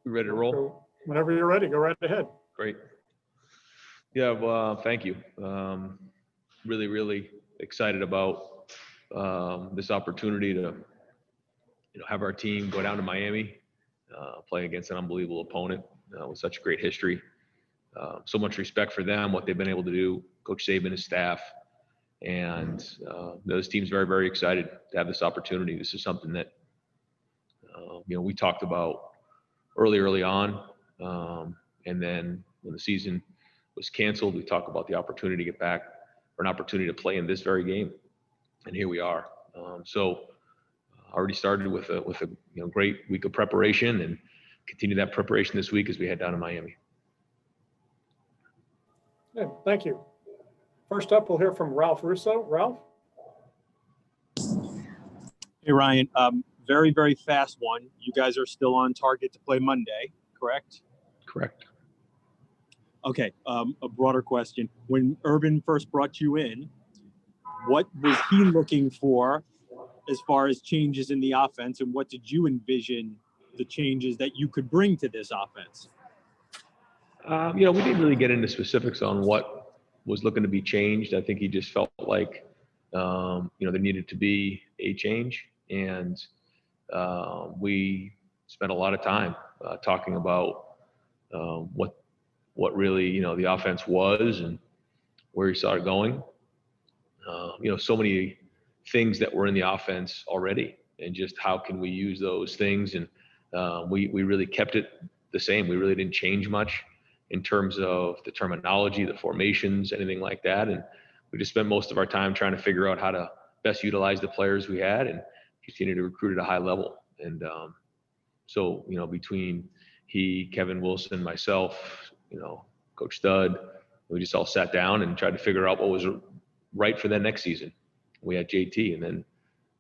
We ready to roll? So whenever you're ready, go right ahead. Great. Yeah, well, thank you. Really, really excited about this opportunity to, have our team go down to Miami, play against an unbelievable opponent with such great history. So much respect for them, what they've been able to do, Coach Saban, his staff, and those teams very, very excited to have this opportunity. This is something that, we talked about early on, and then when the season was canceled, we talked about the opportunity to get back, or an opportunity to play in this very game, and here we are. So already started with a great week of preparation, and continue that preparation this week as we head down to Miami. Okay, thank you. First up, we'll hear from Ralph Russo. Ralph? Hey, Ryan. Very, very fast one. You guys are still on target to play Monday, correct? Correct. Okay. A broader question. When Urban first brought you in, what was he looking for as far as changes in the offense, and what did you envision the changes that you could bring to this offense? We didn't really get into specifics on what was looking to be changed. I think he just felt like, there needed to be a change, and we spent a lot of time talking about what really, the offense was and where he saw it going. So many things that were in the offense already, and just how can we use those things. And we really kept it the same. We really didn't change much in terms of the terminology, the formations, anything like that. And we just spent most of our time trying to figure out how to best utilize the players we had and continue to recruit at a high level. And so, between he, Kevin Wilson, myself, Coach Stud, we just all sat down and tried to figure out what was right for that next season. We had JT, and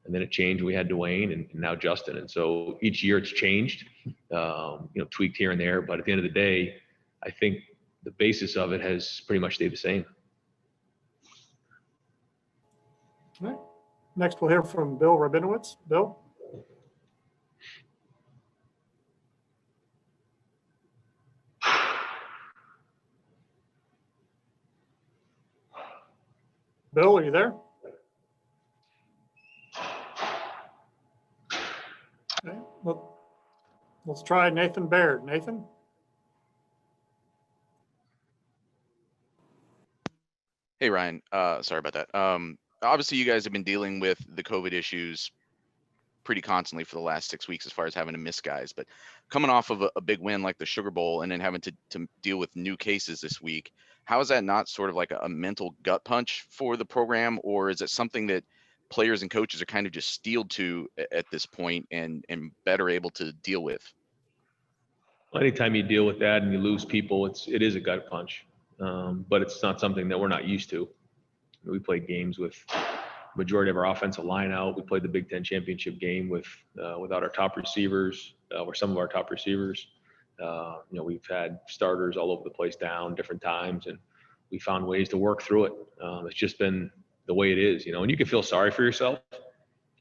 then it changed. We had Dwayne, and now Justin. And so each year it's changed, tweaked here and there. But at the end of the day, I think the basis of it has pretty much stayed the same. All right. Next, we'll hear from Bill Rabinowitz. Bill? Bill, are you there? Okay. Well, let's try Nathan Baird. Nathan? Hey, Ryan. Sorry about that. Obviously, you guys have been dealing with the COVID issues pretty constantly for the last 6 weeks as far as having to miss guys. But coming off of a big win like the Sugar Bowl and then having to deal with new cases this week, how is that not sort of like a mental gut punch for the program? Or is it something that players and coaches are kind of just steeled to at this point and better able to deal with? Well, anytime you deal with that and you lose people, it is a gut punch. But it's not something that we're not used to. We played games with majority of our offensive line out. We played the Big Ten championship game without our top receivers, or some of our top receivers. We've had starters all over the place down different times, and we found ways to work through it. It's just been the way it is, and you can feel sorry for yourself,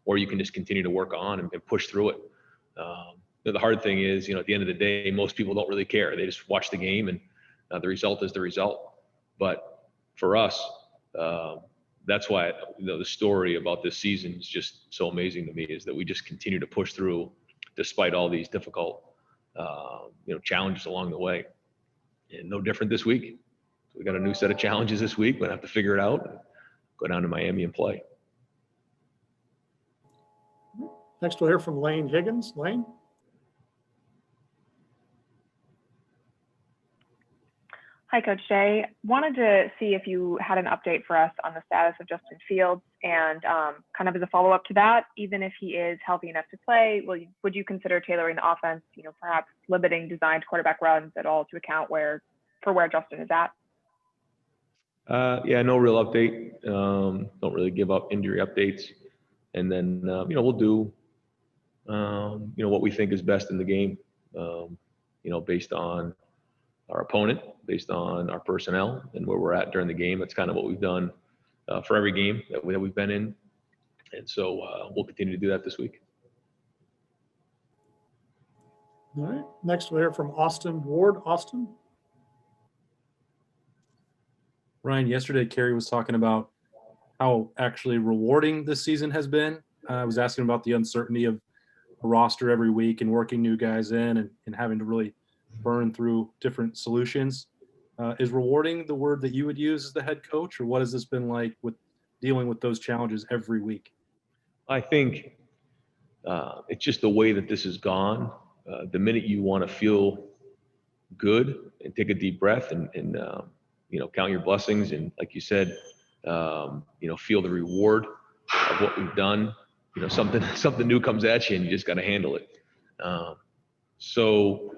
or you can just continue to work on and push through it. The hard thing is, at the end of the day, most people don't really care. They just watch the game, and the result is the result. But for us, that's why the story about this season is just so amazing to me, is that we just continue to push through despite all these difficult challenges along the way. And no different this week. We got a new set of challenges this week. We're gonna have to figure it out and go down to Miami and play. Next, we'll hear from Lane Higgins. Lane? Hi, Coach Jay. Wanted to see if you had an update for us on the status of Justin Fields, and kind of as a follow-up to that, even if he is healthy enough to play, would you consider tailoring the offense, perhaps limiting designed quarterback runs at all to account for where Justin is at? Yeah, no real update. Don't really give up injury updates. And then, we'll do, what we think is best in the game, based on our opponent, based on our personnel and where we're at during the game. That's kind of what we've done for every game that we've been in. And so we'll continue to do that this week. All right. Next, we'll hear from Austin Ward. Austin. Ryan, yesterday Kerry was talking about how actually rewarding this season has been. I was asking about the uncertainty of a roster every week and working new guys in and having to really burn through different solutions. Is rewarding the word that you would use as the head coach, or what has this been like with dealing with those challenges every week? I think it's just the way that this has gone. The minute you want to feel good and take a deep breath and count your blessings and, like you said, feel the reward of what we've done. Something new comes at you and you just got to handle it. So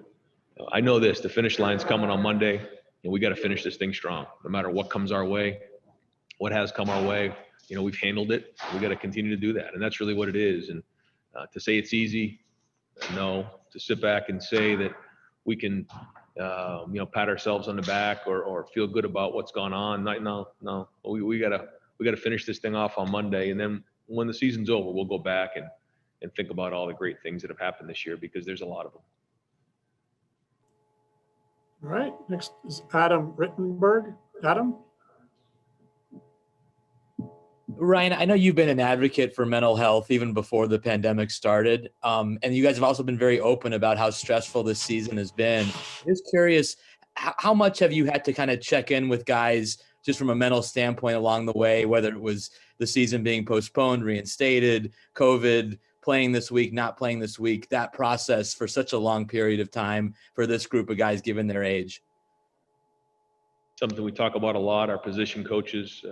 I know this: the finish line's coming on Monday, and we got to finish this thing strong, no matter what comes our way, what has come our way. We've handled it. We got to continue to do that, and that's really what it is. And to say it's easy, no. To sit back and say that we can, pat ourselves on the back or feel good about what's gone on. No. We gotta finish this thing off on Monday, and then when the season's over, we'll go back and think about all the great things that have happened this year, because there's a lot of them. All right. Next is Adam Rittenberg. Adam. Ryan, I know you've been an advocate for mental health even before the pandemic started. And you guys have also been very open about how stressful this season has been. Just curious, how much have you had to kind of check in with guys just from a mental standpoint along the way, whether it was the season being postponed, reinstated, COVID, playing this week, not playing this week, that process for such a long period of time for this group of guys given their age? Something we talk about a lot. Our position coaches,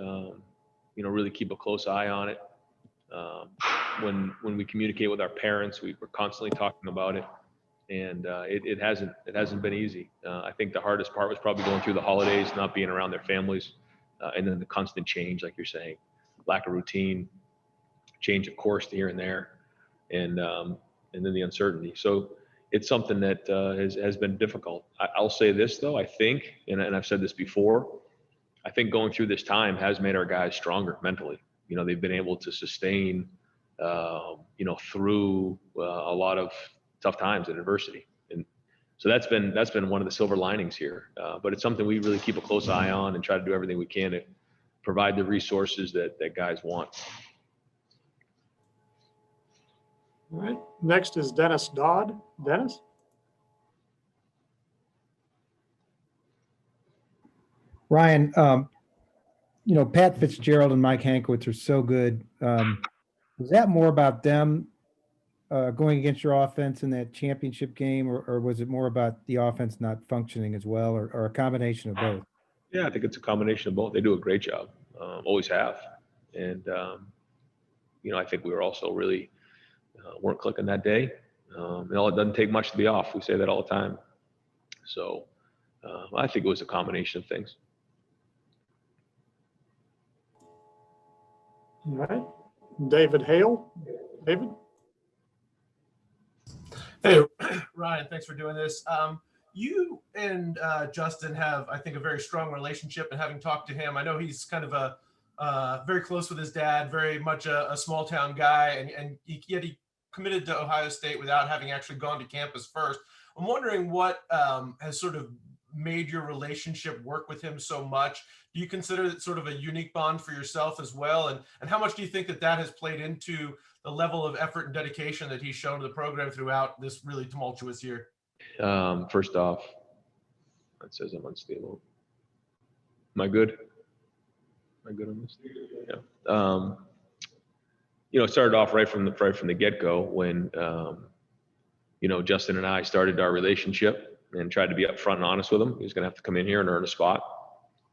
really keep a close eye on it. When we communicate with our parents, we're constantly talking about it, and it hasn't been easy. I think the hardest part was probably going through the holidays, not being around their families, and then the constant change, like you're saying, lack of routine, change of course here and there, and then the uncertainty. So it's something that has been difficult. I'll say this though, I think, and I've said this before, I think going through this time has made our guys stronger mentally. They've been able to sustain, through a lot of tough times and adversity. And so that's been one of the silver linings here. But it's something we really keep a close eye on and try to do everything we can to provide the resources that guys want. All right. Next is Dennis Dodd. Dennis. Ryan, Pat Fitzgerald and Mike Hankwitz are so good. Was that more about them going against your offense in that championship game, or was it more about the offense not functioning as well, or a combination of both? Yeah, I think it's a combination of both. They do a great job, always have. And, I think we were also really weren't clicking that day. It doesn't take much to be off. We say that all the time. So I think it was a combination of things. All right. David Hale. David. Hey, Ryan, thanks for doing this. You and Justin have, I think, a very strong relationship, and having talked to him, I know he's kind of very close with his dad, very much a small town guy, and yet he committed to Ohio State without having actually gone to campus first. I'm wondering what has sort of made your relationship work with him so much. Do you consider it sort of a unique bond for yourself as well? And how much do you think that has played into the level of effort and dedication that he's shown to the program throughout this really tumultuous year? First off, it says I'm unstable. Am I good? Am I good on this? Yeah. It started off right from the get-go when, Justin and I started our relationship and tried to be upfront and honest with him. He was going to have to come in here and earn a spot.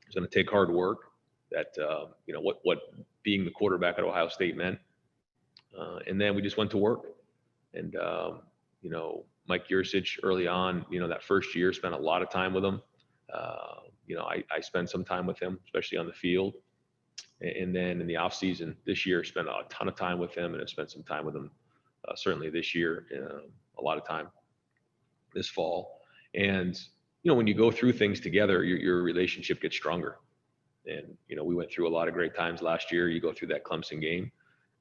It was going to take hard work. That, what being the quarterback at Ohio State meant. And then we just went to work. And, Mike Yursich early on, that first year, spent a lot of time with him. I spent some time with him, especially on the field. And then in the off season this year, spent a ton of time with him, and have spent some time with him certainly this year, a lot of time this fall. And, when you go through things together, your relationship gets stronger. And, we went through a lot of great times last year. You go through that Clemson game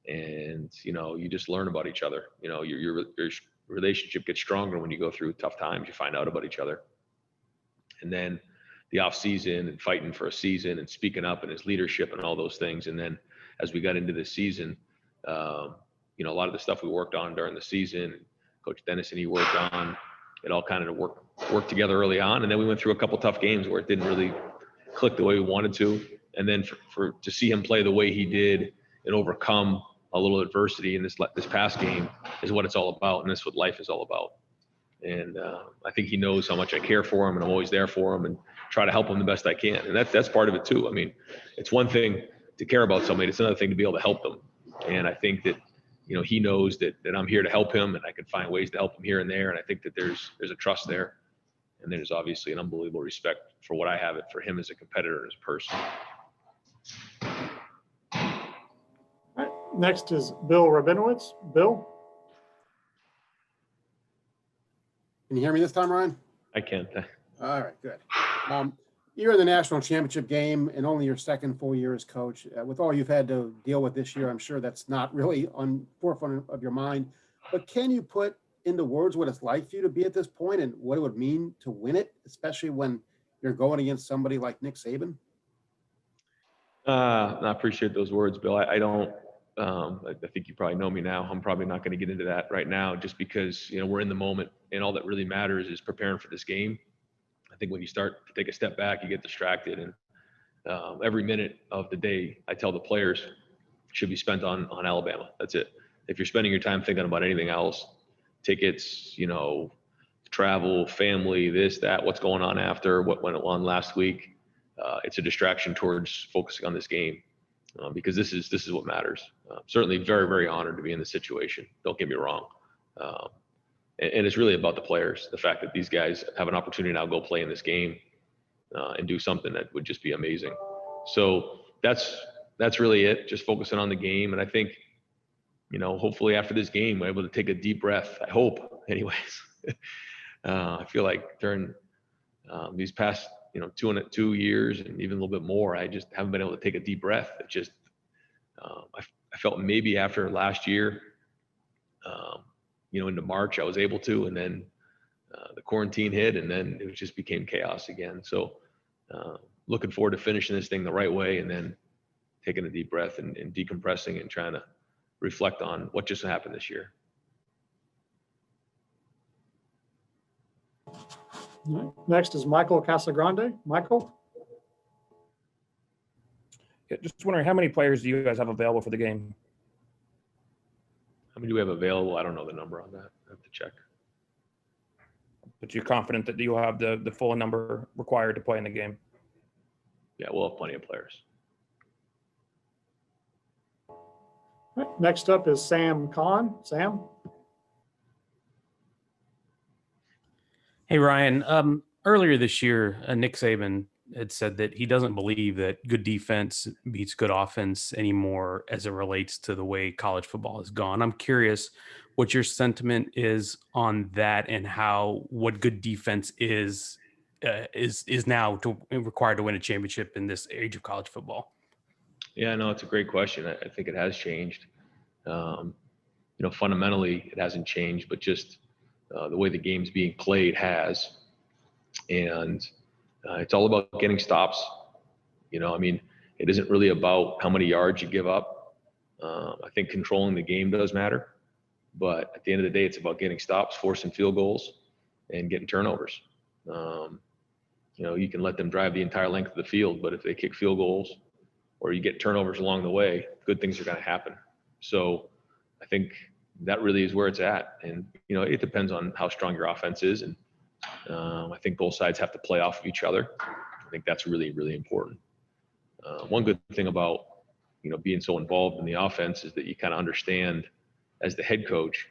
and, you just learn about each other. Your relationship gets stronger when you go through tough times. You find out about each other. And then the off season and fighting for a season and speaking up and his leadership and all those things. And then as we got into this season, you know, a lot of the stuff we worked on during the season, Coach Dennis and he worked on, it all kind of worked together early on. And then we went through a couple tough games where it didn't really click the way we wanted to. And then to see him play the way he did and overcome a little adversity in this past game is what it's all about. And that's what life is all about. And I think he knows how much I care for him, and I'm always there for him and try to help him the best I can. And that's part of it too. I mean, it's one thing to care about somebody. It's another thing to be able to help them. And I think that, you know, he knows that I'm here to help him, and I can find ways to help him here and there. And I think that there's a trust there. And there's obviously an unbelievable respect for what I have it for him as a competitor and as a person. All right, next is Bill Rabinowitz. Bill? Can you hear me this time, Ryan? I can. All right, good. You're in the national championship game and only your second full year as coach. With all you've had to deal with this year, I'm sure that's not really on forefront of your mind. But can you put into words what it's like for you to be at this point and what it would mean to win it, especially when you're going against somebody like Nick Saban? I appreciate those words, Bill. I don't. I think you probably know me now. I'm probably not going to get into that right now, just because, you know, we're in the moment, and all that really matters is preparing for this game. I think when you start to take a step back, you get distracted, and every minute of the day, I tell the players, should be spent on Alabama. That's it. If you're spending your time thinking about anything else, tickets, you know, travel, family, this, that, what's going on after, what went on last week, it's a distraction towards focusing on this game. Because this is what matters. Certainly very, very honored to be in this situation. Don't get me wrong. And it's really about the players. The fact that these guys have an opportunity now to go play in this game and do something that would just be amazing. So that's really it. Just focusing on the game. And I think, you know, hopefully after this game, we're able to take a deep breath. I hope, anyways. I feel like during these past, you know, 2 years and even a little bit more, I just haven't been able to take a deep breath. It just, I felt maybe after last year, you know, into March, I was able to, and then the quarantine hit, and then it just became chaos again. So looking forward to finishing this thing the right way, and then taking a deep breath and decompressing and trying to reflect on what just happened this year. Next is Michael Casagrande. Michael? Yeah, just wondering, how many players do you guys have available for the game? How many do we have available? I don't know the number on that. I have to check. But you're confident that you'll have the full number required to play in the game? Yeah, we'll have plenty of players. All right, next up is Sam Kahn. Sam? Hey, Ryan. Earlier this year, Nick Saban had said that he doesn't believe that good defense beats good offense anymore as it relates to the way college football has gone. I'm curious what your sentiment is on that, and what good defense is now required to win a championship in this age of college football. Yeah, no, it's a great question. I think it has changed. You know, fundamentally, it hasn't changed, but just the way the game's being played has. And it's all about getting stops. You know, I mean, it isn't really about how many yards you give up. I think controlling the game does matter. But at the end of the day, it's about getting stops, forcing field goals, and getting turnovers. You know, you can let them drive the entire length of the field, but if they kick field goals or you get turnovers along the way, good things are going to happen. So I think that really is where it's at. And, you know, it depends on how strong your offense is. And I think both sides have to play off of each other. I think that's really, really important. One good thing about, you know, being so involved in the offense is that you kind of understand as the head coach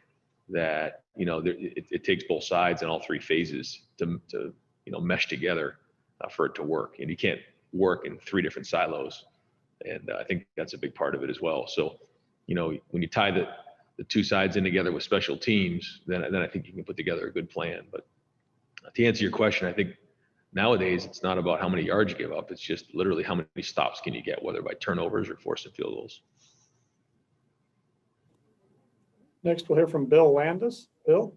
that, you know, it takes both sides in all three phases to you know, mesh together for it to work. And you can't work in three different silos. And I think that's a big part of it as well. So, you know, when you tie the two sides in together with special teams, then I think you can put together a good plan. But to answer your question, I think nowadays it's not about how many yards you give up. It's just literally how many stops can you get, whether by turnovers or forcing field goals. Next, we'll hear from Bill Landis. Bill?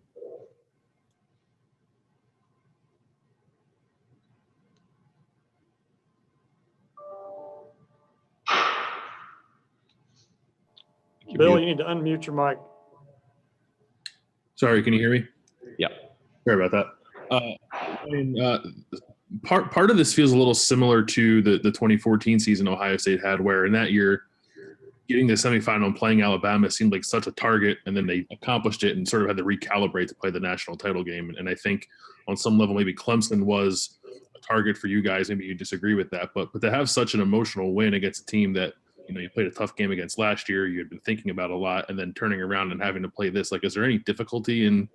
Bill, you need to unmute your mic. Sorry, can you hear me? Yeah. Sorry about that. Part of this feels a little similar to the 2014 season Ohio State had, where in that year, getting the semifinal and playing Alabama seemed like such a target, and then they accomplished it and sort of had to recalibrate to play the national title game. And I think on some level, maybe Clemson was a target for you guys. Maybe you disagree with that, but to have such an emotional win against a team that, you know, you played a tough game against last year, you had been thinking about a lot, and then turning around and having to play this, like, is there any difficulty in,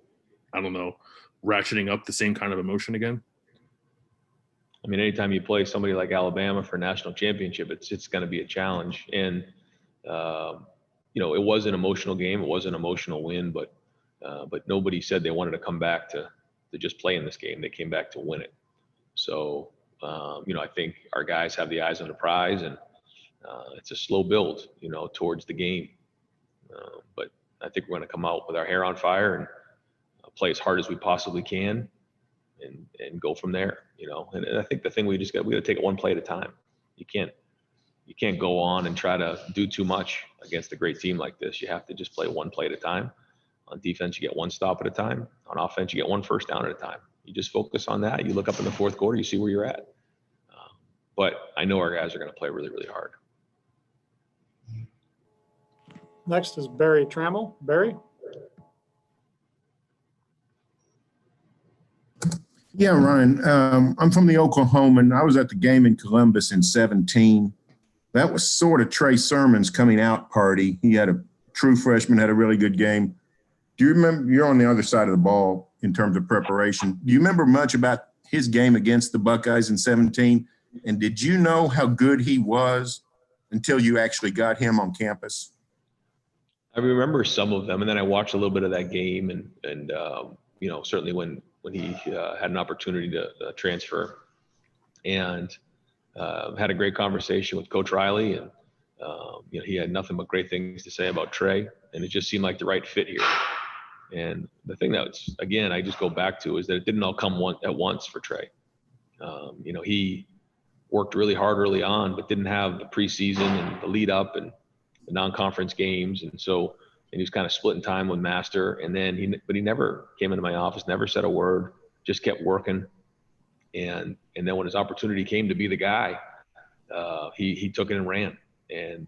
I don't know, ratcheting up the same kind of emotion again? I mean, anytime you play somebody like Alabama for a national championship, it's going to be a challenge. And, you know, it was an emotional game. It was an emotional win, but nobody said they wanted to come back to just play in this game. They came back to win it. So, you know, I think our guys have the eyes on the prize, and it's a slow build, you know, towards the game. But I think we're going to come out with our hair on fire and play as hard as we possibly can and go from there, you know. And I think the thing we got to take it one play at a time. You can't go on and try to do too much against a great team like this. You have to just play one play at a time. On defense, you get one stop at a time. On offense, you get one first down at a time. You just focus on that. You look up in the fourth quarter, you see where you're at. But I know our guys are going to play really, really hard. Next is Barry Tramel. Barry? Yeah, Ryan. I'm from the Oklahoman. I was at the game in Columbus in 17. That was sort of Trey Sermon's coming out party. He had a true freshman, had a really good game. Do you remember, you're on the other side of the ball in terms of preparation. Do you remember much about his game against the Buckeyes in 17? And did you know how good he was until you actually got him on campus? I remember some of them, and then I watched a little bit of that game, and you know, certainly when he had an opportunity to transfer, and had a great conversation with Coach Riley, and you know, he had nothing but great things to say about Trey, and it just seemed like the right fit here. And the thing that's, again, I just go back to is that it didn't all come at once for Trey. You know, he worked really hard early on, but didn't have the preseason and the lead up and the non-conference games. And so, and he was kind of splitting time with Master. And then he never came into my office, never said a word, just kept working. And then when his opportunity came to be the guy, he took it and ran. And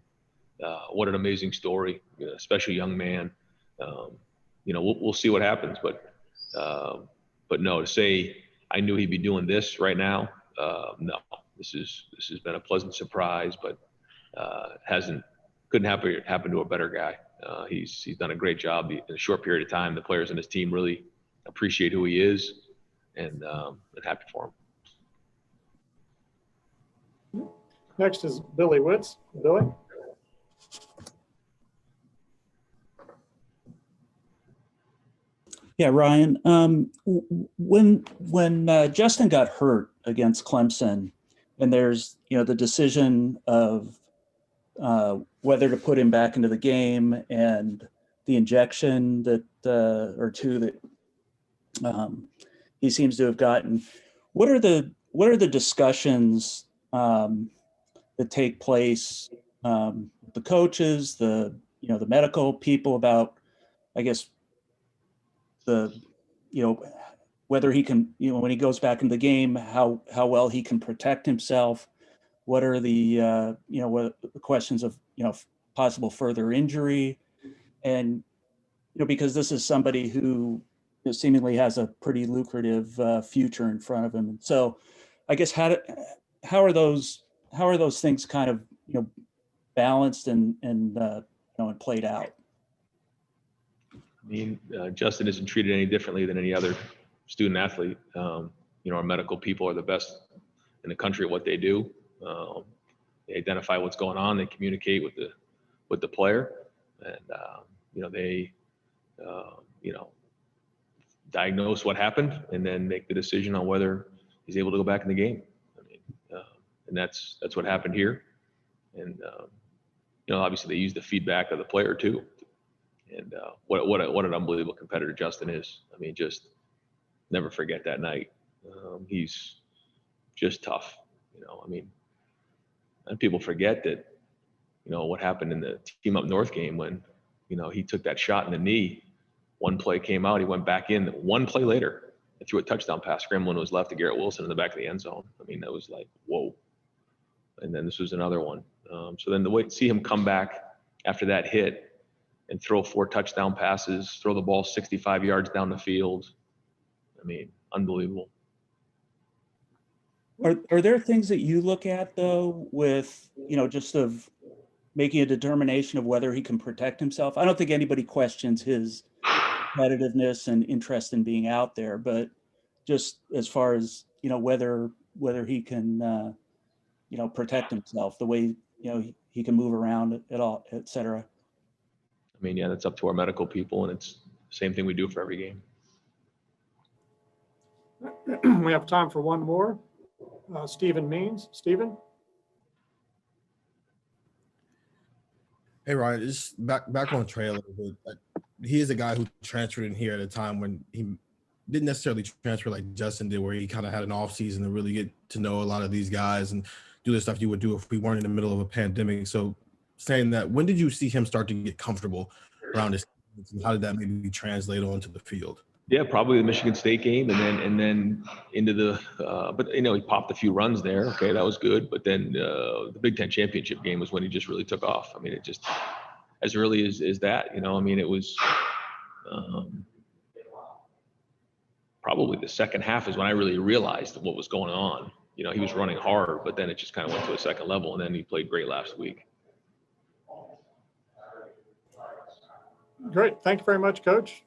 what an amazing story, you know, especially young man. You know, we'll see what happens, but no, to say I knew he'd be doing this right now, no. This has been a pleasant surprise, but couldn't happen to a better guy. He's done a great job in a short period of time. The players on his team really appreciate who he is, and happy for him. Next is Billy Witz. Billy? Yeah, Ryan. When Justin got hurt against Clemson, and there's, you know, the decision of whether to put him back into the game and the injection that or two that he seems to have gotten. What are the discussions that take place, the coaches, the medical people about, I guess, whether he can, when he goes back into the game, how well he can protect himself? What are the what the questions of possible further injury? And because this is somebody who seemingly has a pretty lucrative future in front of him. And so I guess how are those things kind of balanced and played out? I mean, Justin isn't treated any differently than any other student athlete. Our medical people are the best in the country at what they do. They identify what's going on. They communicate with the player, and they diagnose what happened and then make the decision on whether he's able to go back in the game. And that's what happened here. And obviously they use the feedback of the player too. And what an unbelievable competitor Justin is. I mean, just never forget that night. He's just tough. And people forget that, what happened in the Team Up North game when he took that shot in the knee. One play came out, he went back in. One play later, and threw a touchdown pass, scrambling to his left to Garrett Wilson in the back of the end zone. I mean, that was like, whoa. And then this was another one. So then the way to see him come back after that hit and throw 4 touchdown passes, throw the ball 65 yards down the field. I mean, unbelievable. Are there things that you look at though with, just of making a determination of whether he can protect himself? I don't think anybody questions his competitiveness and interest in being out there, but just as far as, whether he can, protect himself, the way, he can move around at all, et cetera. I mean, yeah, that's up to our medical people, and it's the same thing we do for every game. We have time for one more. Stephen Means. Stephen? Hey, Ryan, just back on Trey a little bit. He is a guy who transferred in here at a time when he didn't necessarily transfer like Justin did, where he kind of had an off season to really get to know a lot of these guys and do the stuff you would do if we weren't in the middle of a pandemic. So saying that, when did you see him start to get comfortable around this? And how did that maybe translate onto the field? Yeah, probably the Michigan State game, and then into the but he popped a few runs there. Okay, that was good. But then the Big Ten championship game was when he just really took off. I mean, it just as early as that. I mean, it was probably the second half is when I really realized what was going on. He was running hard, but then it just kind of went to a second level, and then he played great last week. Great. Thank you very much, Coach.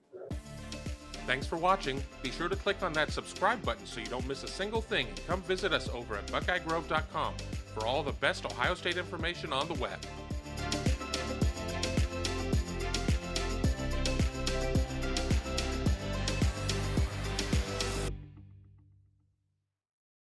Thanks for watching. Be sure to click on that subscribe button so you don't miss a single thing, and come visit us over at BuckeyeGrove.com for all the best Ohio State information on the web.